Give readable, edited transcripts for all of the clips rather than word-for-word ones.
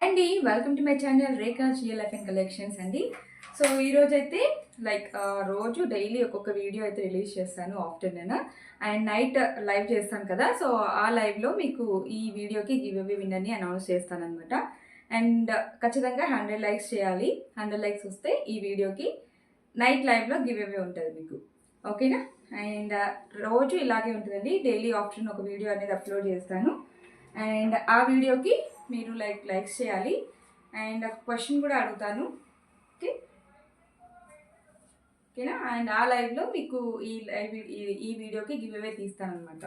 అండి welcome to my channel Rekha GLF and collections అండి. So ఈరోజు అయితే రోజు డైలీ ఒక్కొక్క వీడియో అయితే రిలీజ్ చేస్తాను ఆఫ్టర్నూన్ అండ్ నైట్ లైవ్ చేస్తాను కదా. సో ఆ లైవ్లో మీకు ఈ వీడియోకి గివ్ అవే విన్నర్ని అనౌన్స్ చేస్తాను అనమాట. అండ్ ఖచ్చితంగా 100 లైక్స్ చేయాలి. 100 లైక్స్ వస్తే ఈ వీడియోకి నైట్ లైవ్లో గివ్ అవే ఉంటుంది మీకు, ఓకేనా. అండ్ రోజు ఇలాగే ఉంటుందండి, డైలీ ఆఫ్టర్నూన్ ఒక వీడియో అనేది అప్లోడ్ చేస్తాను. అండ్ ఆ వీడియోకి మీరు లైక్స్ చేయాలి. అండ్ ఒక క్వశ్చన్ కూడా అడుగుతాను, ఓకేనా. అండ్ ఆ లైవ్లో మీకు ఈ వీడియోకి గివ్ అవే తీస్తాను అనమాట.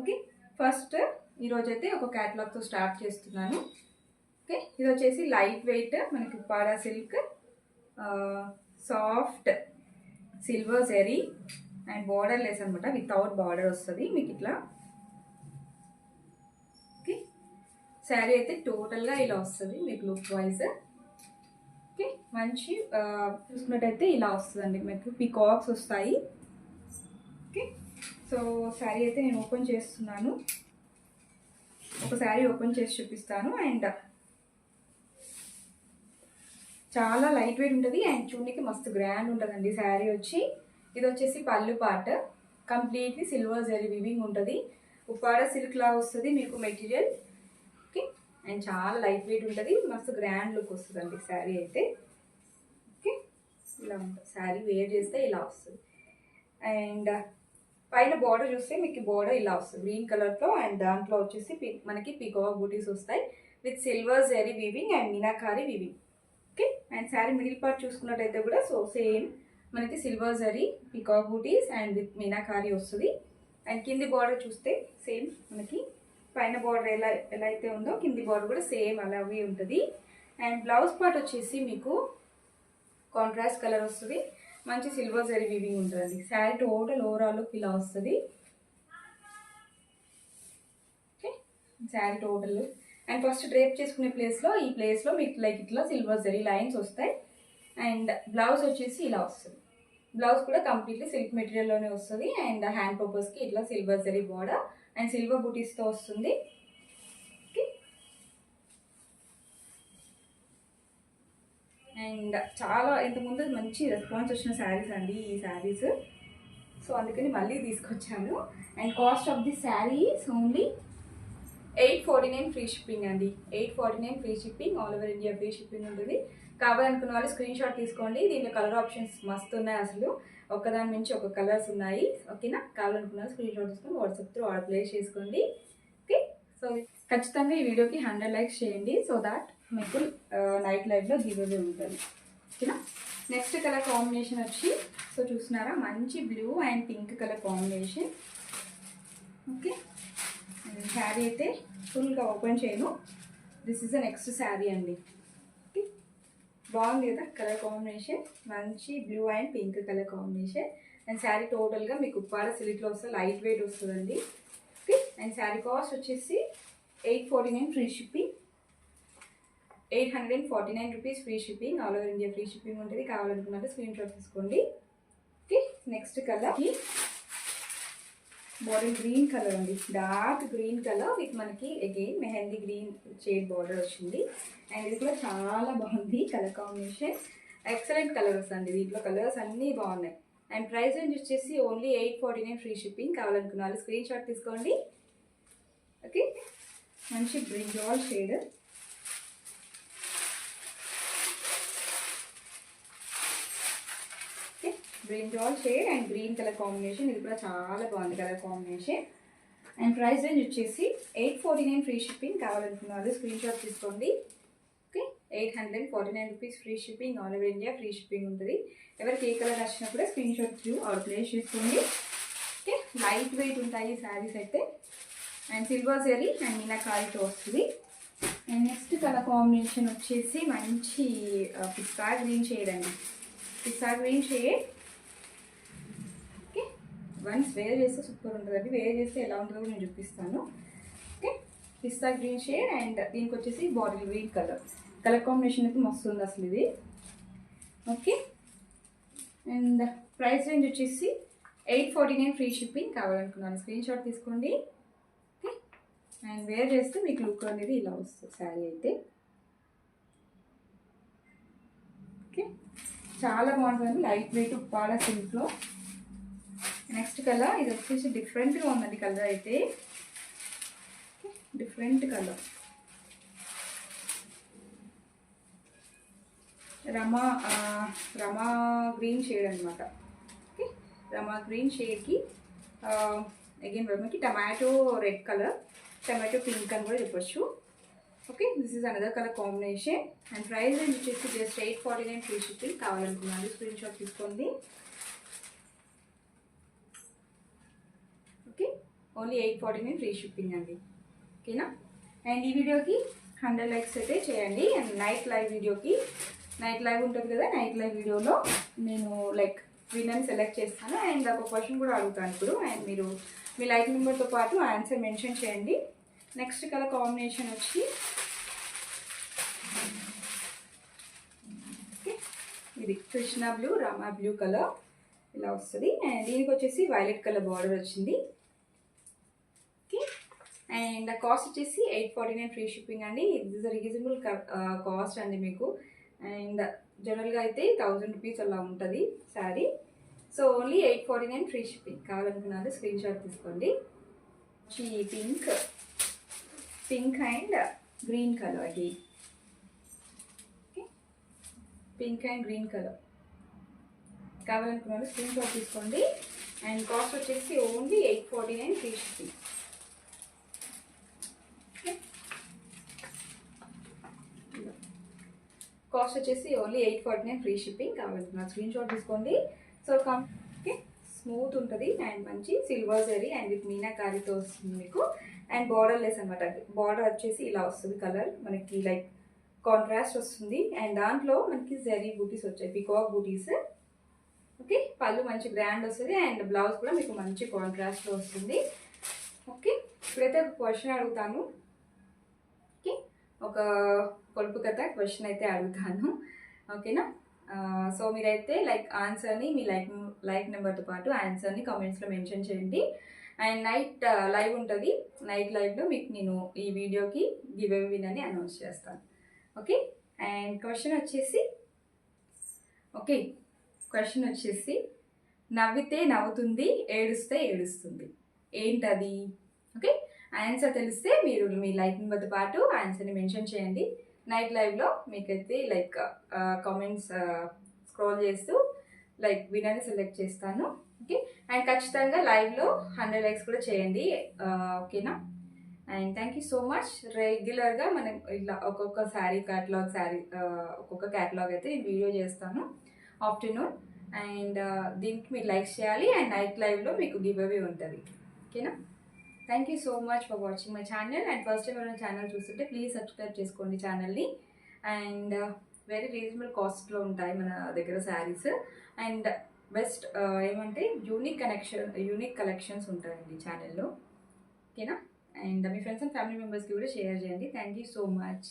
ఓకే, ఫస్ట్ ఈరోజైతే ఒక క్యాటలాగ్తో స్టార్ట్ చేస్తున్నాను. ఓకే, ఇది వచ్చేసి లైట్ వెయిట్ మనకి పాడా silk soft silver zari and borderless అనమాట, వితౌట్ బార్డర్ వస్తుంది మీకు ఇట్లా. ఓకే, శారీ అయితే టోటల్గా ఇలా వస్తుంది మీకు లుక్ వైజ్. ఓకే, మంచి చూసుకున్నట్టయితే ఇలా వస్తుందండి, మీకు పీకాక్స్ వస్తాయి. ఓకే, సో శారీ అయితే నేను ఓపెన్ చేస్తున్నాను, ఒక శారీ ఓపెన్ చేసి చూపిస్తాను. అండ్ చాలా లైట్ వెయిట్ ఉంటుంది అండ్ చూడడానికి మస్తు గ్రాండ్ ఉంటుందండి శారీ వచ్చి. ఇది వచ్చేసి పళ్ళు part, completely silver zari weaving ఉంటుంది, ఉప్పాడ సిల్క్ లా వస్తుంది మీకు మెటీరియల్. ఓకే, అండ్ చాలా లైట్ వెయిట్ ఉంటుంది, మస్తు గ్రాండ్ లుక్ వస్తుందండి శారీ అయితే. ఓకే, ఇలా ఉంటుంది శారీ, వేర్ చేస్తే ఇలా వస్తుంది. అండ్ పైన బార్డర్ చూస్తే మీకు బార్డర్ ఇలా వస్తుంది గ్రీన్ కలర్తో, అండ్ దాంట్లో వచ్చేసి మనకి పికాక్ బూటీస్ వస్తాయి with silver zari weaving and meenakari weaving. Okay, and sari middle part చూసుకున్నట్టయితే కూడా సో సేమ్ మనకి silver zari peacock buttis and with meenakari వస్తుంది. అండ్ కింది బార్డర్ చూస్తే సేమ్ మనకి పైన బార్డర్ ఎలా అయితే ఉందో కింది బార్డర్ కూడా సేమ్ అలాగే ఉంటుంది. అండ్ బ్లౌజ్ పార్ట్ వచ్చేసి మీకు కాంట్రాస్ట్ కలర్ వస్తుంది, మంచి సిల్వర్ జరీ వీవింగ్ ఉంటుందండి. శారీ టోటల్ ఓవరాల్ లుక్ ఇలా వస్తుంది. Okay, sari total and first drape చేసుకునే ప్లేస్లో ఈ ప్లేస్లో మీకు ఇట్లా సిల్వర్ జరీ లైన్స్ వస్తాయి. అండ్ బ్లౌజ్ వచ్చేసి ఇలా వస్తుంది, బ్లౌజ్ కూడా కంప్లీట్లీ సిల్క్ మెటీరియల్లోనే వస్తుంది. అండ్ హ్యాండ్ పర్పస్కి ఇట్లా silver zari border and silver బూటీస్తో వస్తుంది. ఓకే, అండ్ చాలా ఇంతకుముందు మంచి రెస్పాన్స్ వచ్చిన శారీస్ అండి ఈ శారీస్, సో అందుకని మళ్ళీ తీసుకొచ్చాను. And cost of the saris only 849 free shipping అండి. 849 free shipping, all over India free shipping ఉంటుంది. కావాలనుకున్న వాళ్ళు స్క్రీన్ షాట్ తీసుకోండి. దీంట్లో కలర్ ఆప్షన్స్ మస్తు ఉన్నాయి, అసలు ఒక్కదాని నుంచి ఒక కలర్స్ ఉన్నాయి. ఓకేనా, కావాలనుకున్న వాళ్ళు స్క్రీన్ షాట్ తీసుకొని వాట్సాప్ త్రూ ఆర్డర్ ప్లేస్ చేసుకోండి. ఓకే, సో ఖచ్చితంగా ఈ వీడియోకి 100 లైక్స్ చేయండి, సో దాట్ మీకు నైట్ లైవ్లో గివ్ అవే ఉంటుంది. ఓకేనా, నెక్స్ట్ కలర్ కాంబినేషన్ వచ్చి సో చూస్తున్నారా, మంచి blue and pink colour combination. Okay, sari అయితే ఫుల్గా ఓపెన్ చేయను, this is the next sari అండి. ఓకే, బాగుంది కదా కలర్ కాంబినేషన్, మంచి blue and pink colour combination. And sari టోటల్గా మీకు ఉప్పాడ సిల్క్లో వస్తుంది, లైట్ వెయిట్ వస్తుందండి. ఓకే, అండ్ శారీ కాస్ట్ వచ్చేసి 849 free shipping, 849 rupees free shipping, all over India free shipping ఉంటుంది. కావాలనుకున్నట్టు స్క్రీన్ షాట్ తీసుకోండి. Okay, next colour border green colour అండి, డార్క్ గ్రీన్ కలర్ విత్ మనకి again mehndi green shade border వచ్చింది. And ఇది కూడా చాలా బాగుంది కలర్ కాంబినేషన్, ఎక్సలెంట్ కలర్స్ అండి, దీంట్లో కలర్స్ అన్నీ బాగున్నాయి. అండ్ ప్రైస్ రేంజ్ వచ్చేసి ఓన్లీ 849 ఫ్రీ షిప్పింగ్. కావాలనుకున్న వాళ్ళు స్క్రీన్ షాట్ తీసుకోండి. ఓకే, మంచి brinjal shade, brinjal shade and green colour combination, ఇది కూడా చాలా బాగుంది colour combination. And price range వచ్చేసి 849 ఫ్రీ షిప్పింగ్. కావాలనుకున్న వాళ్ళు స్క్రీన్ షాట్ తీసుకోండి. Okay, 849 rupees free shipping, all over India free shipping ఉంటుంది. ఎవరికి ఏ కలర్ నచ్చినా కూడా screenshot through order place చేసుకోండి. ఓకే, లైట్ వెయిట్ ఉంటాయి శారీస్ అయితే, అండ్ సిల్వర్ జరీ అండ్ మీనాకారితో వస్తుంది. అండ్ నెక్స్ట్ కలర్ కాంబినేషన్ వచ్చేసి మంచి పిస్తా గ్రీన్ షేడ్ అండి, పిస్తా green shade. Okay, once wear చేస్తే సూపర్ ఉంటుందండి, వేర్ చేస్తే ఎలా ఉంటుందో నేను చూపిస్తాను. ఓకే, పిస్తా గ్రీన్ షేడ్ అండ్ దీనికి వచ్చేసి బాటిల్ గ్రీన్ కలర్ కాంబినేషన్ అయితే మస్తు ఉంది అసలు ఇది. ఓకే, అండ్ ప్రైస్ రేంజ్ వచ్చేసి 849 ఫ్రీ షిప్పింగ్. కావాలనుకున్నాను స్క్రీన్ షాట్ తీసుకోండి. ఓకే, అండ్ వేర్ చేస్తే మీకు లుక్ అనేది ఇలా వస్తుంది శారీ అయితే. చాలా బాగుంటుంది, లైట్ వెయిట్ ఉప్పాడ సిల్క్లో. నెక్స్ట్ కలర్ ఇది వచ్చేసి డిఫరెంట్గా ఉన్నది కలర్ అయితే, డిఫరెంట్ కలర్ రమా రమా గ్రీన్ షేడ్ అనమాట. ఓకే, రమా గ్రీన్ షేడ్కి అగైన్ మనకి tomato red colour, tomato pink అని కూడా చెప్పొచ్చు. Okay, this is another colour combination. And price range వచ్చేసి జస్ట్ 849 ఫ్రీ షిప్పింగ్. కావాలనుకున్నాను స్క్రీన్ షాట్ తీసుకోండి. ఓకే, ఓన్లీ 849 ఫ్రీ షిప్పింగ్ అండి. ఓకేనా. అండ్ ఈ వీడియోకి 100 లైక్స్ అయితే చేయండి. అండ్ నైట్ లైవ్ వీడియోకి, నైట్ లైవ్ ఉంటుంది కదా, నైట్ లైవ్ వీడియోలో నేను లైక్ విన్నర్ని సెలెక్ట్ చేస్తాను. అండ్ ఒక క్వశ్చన్ కూడా అడుగుతాను ఇప్పుడు. అండ్ మీరు మీ లైక్ నెంబర్తో పాటు ఆన్సర్ మెన్షన్ చేయండి. నెక్స్ట్ కలర్ కాంబినేషన్ వచ్చి ఓకే, ఇది Krishna blue, Rama blue colour ఇలా వస్తుంది. అండ్ దీనికి వచ్చేసి వైలెట్ కలర్ బార్డర్ వచ్చింది. ఓకే, అండ్ కాస్ట్ వచ్చేసి 849 ఫ్రీ షిప్పింగ్ అండి. ఇది రీజనబుల్ కాస్ట్ అండి మీకు. అండ్ జనరల్గా అయితే 1000 రూపీస్ అలా ఉంటుంది sari. So only 849 free shipping. కావాలనుకున్నారు స్క్రీన్ షాట్ తీసుకోండి. Pink, pink and green colour అది. Okay, pink and green colour కావాలనుకున్నారు స్క్రీన్ షాట్ తీసుకోండి. అండ్ కాస్ట్ వచ్చేసి ఓన్లీ 849 ఫ్రీ షిప్పింగ్. కాస్ట్ వచ్చేసి ఓన్లీ 849 ఫ్రీ షిప్పింగ్. కావాలనుకున్నారు స్క్రీన్ షాట్ తీసుకోండి. సో ఓకే, స్మూత్ ఉంటుంది అండ్ మంచి సిల్వర్ జరీ అండ్ విత్ మీనాకారితో వస్తుంది మీకు. అండ్ బార్డర్ లెస్ అనమాట. బార్డర్ వచ్చేసి ఇలా వస్తుంది కలర్ మనకి, లైక్ కాంట్రాస్ట్ వస్తుంది. అండ్ దాంట్లో మనకి జరీ బూటీస్ వచ్చాయి, పికాక్ బూటీస్. ఓకే, పళ్ళు మంచి గ్రాండ్ వస్తుంది. అండ్ బ్లౌజ్ కూడా మీకు మంచి కాంట్రాస్ట్లో వస్తుంది. ఓకే, ఇప్పుడైతే ఒక క్వశ్చన్ అడుగుతాను. ఓకే, ఒక పొడుపు కథ క్వశ్చన్ అయితే అడుగుతాను. ఓకేనా. సో మీరైతే లైక్ ఆన్సర్ని మీ లైక్ నెంబర్తో పాటు ఆన్సర్ని కామెంట్స్లో మెన్షన్ చేయండి. అండ్ నైట్ లైవ్ ఉంటుంది. నైట్ లైవ్లో మీకు నేను ఈ వీడియోకి గివ్ అవే విన్ అని అనౌన్స్ చేస్తాను. ఓకే, అండ్ క్వశ్చన్ వచ్చేసి నవ్వితే నవ్వుతుంది, ఏడుస్తే ఏడుస్తుంది, ఏంటది? ఓకే, ఆన్సర్ తెలిస్తే మీరు మీ లైక్ నెంబర్తో పాటు ఆన్సర్ని మెన్షన్ చేయండి. నైట్ లైవ్లో మీకైతే లైక్ కామెంట్స్ స్క్రోల్ చేస్తూ లైక్ విన్నర్ని సెలెక్ట్ చేస్తాను. ఓకే, అండ్ ఖచ్చితంగా లైవ్లో 100 లైక్స్ కూడా చేయండి. ఓకేనా. And thank you so much. రెగ్యులర్గా మనం ఇట్లా ఒక్కొక్క ఒక్కొక్క క్యాటలాగ్ అయితే నేను వీడియో చేస్తాను ఆఫ్టర్నూన్. అండ్ దీనికి మీరు లైక్ చేయాలి. అండ్ నైట్ లైవ్లో మీకు గివ్ అవే ఉంటుంది. ఓకేనా. Thank you so much for watching my channel. And first time మన ఛానల్ చూస్తుంటే ప్లీజ్ సబ్స్క్రైబ్ చేసుకోండి ఛానల్ని. అండ్ వెరీ రీజనబుల్ కాస్ట్లో ఉంటాయి మన దగ్గర శారీస్. అండ్ బెస్ట్ ఏమంటే యూనిక్ కలెక్షన్స్ ఉంటాయండి ఛానల్లో. ఓకేనా. And me friends and family మెంబర్స్కి కూడా షేర్ చేయండి. Thank you so much.